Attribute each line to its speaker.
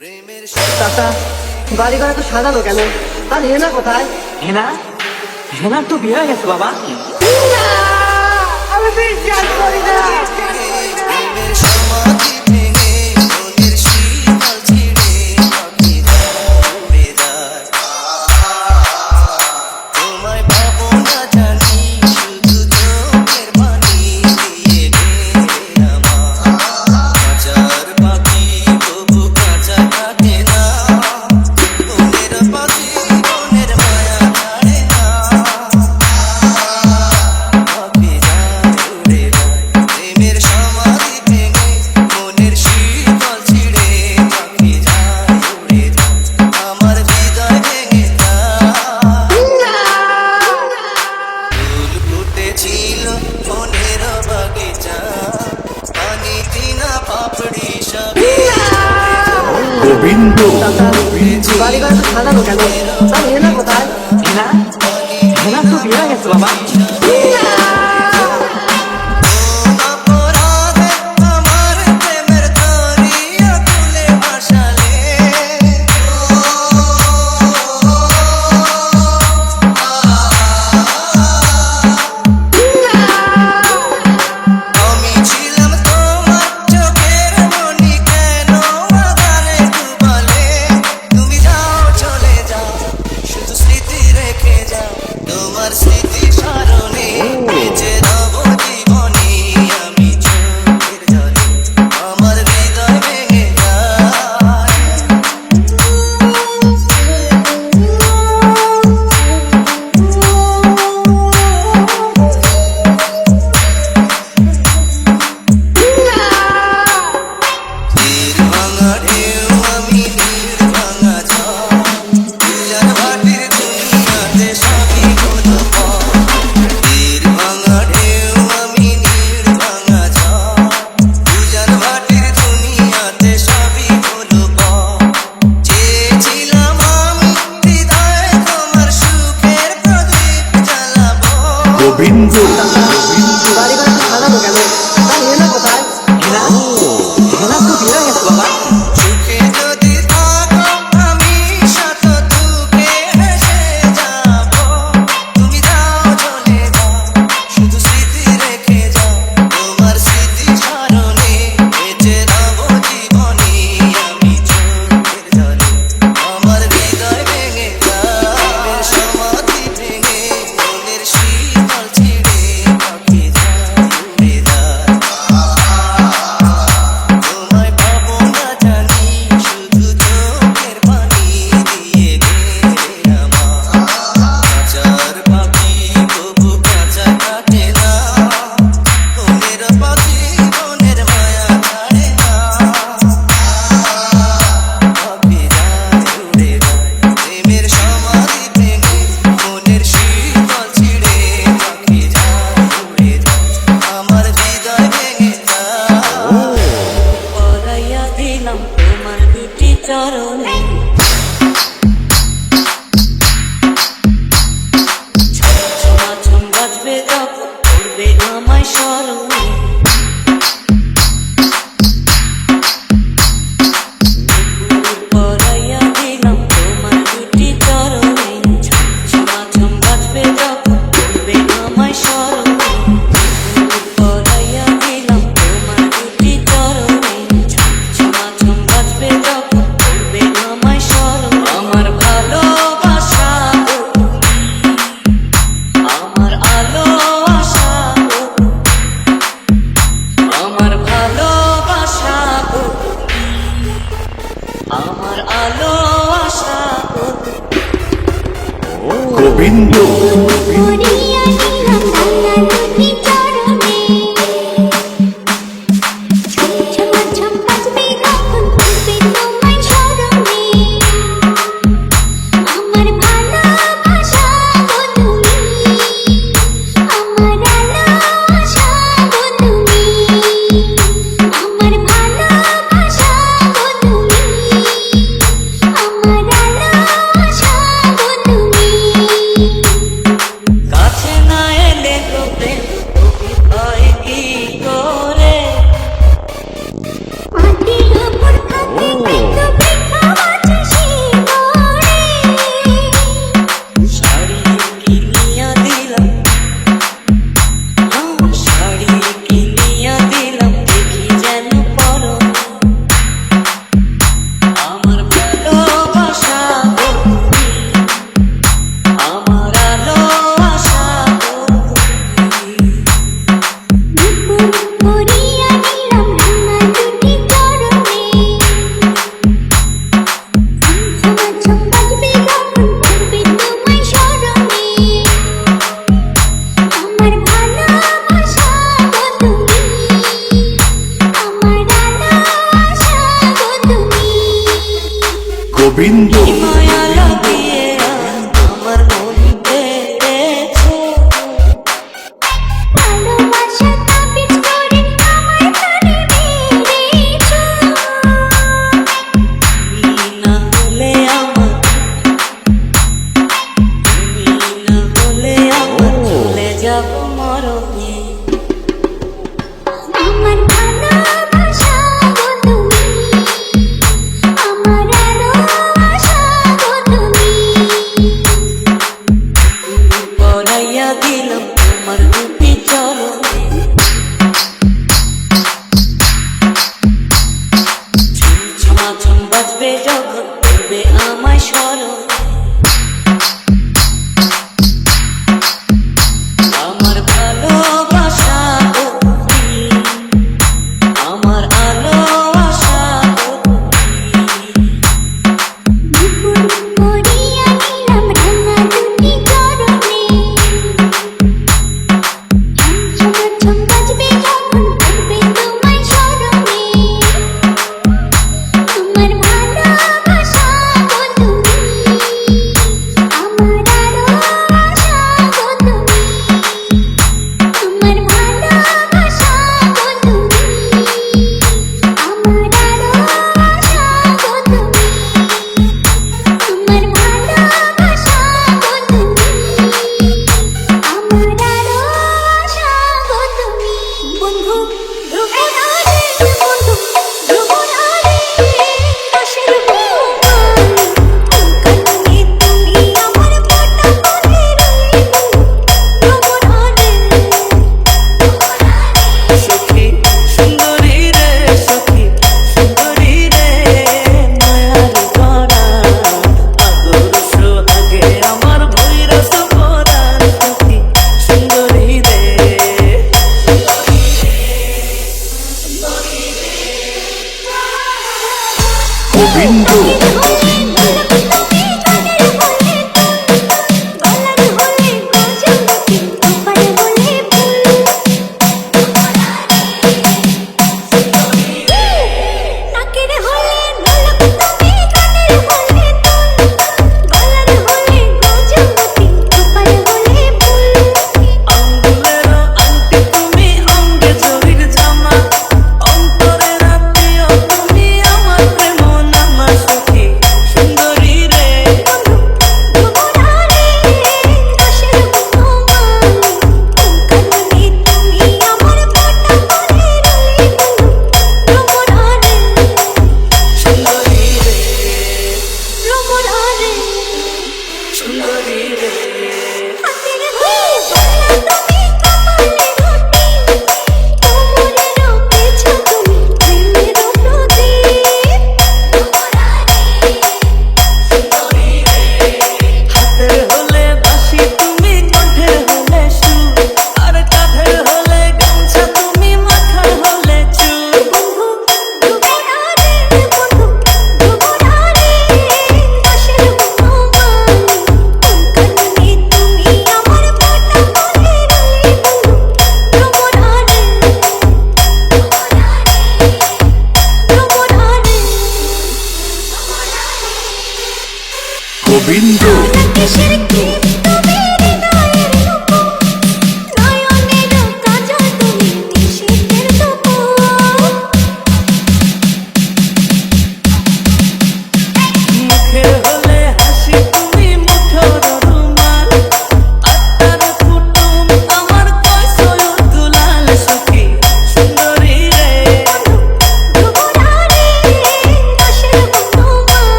Speaker 1: চাচা, বাড়ি ঘরে তো সাজানো কেন? আর হেনা কোথায়?
Speaker 2: হেনা হেনার তো বিয়ে হয়ে গেছে বাবা।
Speaker 1: আমি বিশ্বাস করি না।
Speaker 3: গোবিন্দ
Speaker 1: বাড়ি ঘরে তো সাজানো কেন? আর হেনা কোথায়?
Speaker 2: হেনা হেনার তো বিয়ে হয়ে গেছে বাবা।
Speaker 4: তোমার স্মৃতি স্মরণে বেঁচে রব জীবনে আমি চোখের জলে আমার হৃদয় ভেঙে যায়। তীর ভাঙা ঢেউ আমি নীড় ভাঙা ঝড় দুজন ভাটির দুনিয়াতে সবই হলো তীর ভাঙা ঢেউ আমি নীড় ভাঙা ঝড় দুজন ভাটির দুনিয়াতে সবই হলো চেয়েছিলাম আমি হৃদয়ে তোমার সুখের প্রদীপ জ্বালাবো।
Speaker 3: গোবিন্দ
Speaker 1: বাড়ি ঘরে তো সাজানো কেন? আর হেনা কোথায়?
Speaker 2: হেনা হেনার তো বিয়ে হয়ে গেছে বাবা।
Speaker 4: সুখে যদি থাকো আমি শত দুঃখে হেসে যাব। তুমি যাও চলে যাও শুধু স্মৃতি রেখে যাও তোমার স্মৃতি স্মরণে বেঁচে রব জীবনে আমি চোখের জলে আমার হৃদয় ভেঙে যায়। সমাধি ভেঙে মনের শীতল ছিঁড়ে পাখি যায় উড়ে যায়। তোমায় পাবো না জানি শুধু চোখের পানি দিয়ে গেলে আমার কাঁচার পাখি তবু কাঁচা কাটে না মনের পাখি মনের মায়া ছাড়ে না। পাখি যায় উড়ে যায় প্রেমের সমাধি ভেঙে মনের শীতল ছিঁড়ে পাখি যায় উড়ে যায় আমার হৃদয় ভেঙে যায়।
Speaker 5: পরাইয়া দিলাম তোমার দুটি চরণে ঝমাঝম বাজবে যখন করবে আমায় স্মরণে পরাইয়া দিলাম তোমার দুটি চরণে ঝমাঝম বাজবে যখন করবে আমায় স্মরণে পরাইয়া দিলাম তোমার দুটি চরণে ঝমাঝম বাজবে যখন করবে আমায় স্মরণে আমার ভালোবাসা আমার আলো আশা আমার ভালোবাসা আমার আলো আশা
Speaker 3: গোবিন্দ
Speaker 6: করিয়া দিলাম তোমার দুটি চরণে ঝমঝম বাজবে যখন করবে তোমায় স্মরণে আমার ভালোবাসা গো তুমি আমার আলো আশা গো তুমি আমার ভালোবাসা গো তুমি আমার আলো আশা গো তুমি
Speaker 3: গোবিন্দ
Speaker 5: মায়া লাগিয়ে আমার মন পেয়েছো
Speaker 6: ভালোবাসা তাবিজ করে আমার প্রাণে মেরেছো
Speaker 5: তুমি না হলে আমার চলে যাব মরণে
Speaker 6: আমার ভালোবাসা গো তুমি আমার আলো আশা গো তুমি
Speaker 5: পড়াইয়া দিলাম তোমার দুটি চরণে ঝুমঝুমাঝুম বাজবে যখন দেবে আমায় স্মরণে আমার ভালোবাসা গো তুমি আমার আলো আশা গো তুমি
Speaker 6: দুপুর করিয়া নিলাম রাঙা দুটি চরণে ঝমঝম বাজবে যখন পড়বে তোমায় স্মরণে আমার ভালোবাসা গো তুমি আমার আলো আশা গো তুমি আমার ভালোবাসা গো তুমি আমার আলো আশা গো তুমি আমার ভালোবাসা গো তুমি আমার আলো আশা গো তুমি বন্ধু ধ্রুবতারে বন্ধু ধ্রুবতারে আশার কানে তুমি আমার ফোঁটা করে ধ্রুবতারে
Speaker 5: সখী সুন্দরী রে সখী সুন্দরী রে মায়ার গড়া আদর সোহাগে আমার ভৈরস পরাণ সখী সুন্দরী রে
Speaker 3: গোবিন্দ
Speaker 5: আঙ্গুলের আংটি তুমি অঙ্গে জরির জামা অন্তরের আত্মীয় তুমি আমার প্রেম নামা সখী সুন্দরী রে সুন্দরী রে সুন্দরী রে হাতের হলে বাঁশি তুমি কণ্ঠের হলে সুর আর কাঁধের হলে গামছা তুমি মাথার হলে চুল
Speaker 3: গোবিন্দ
Speaker 6: কিসের কি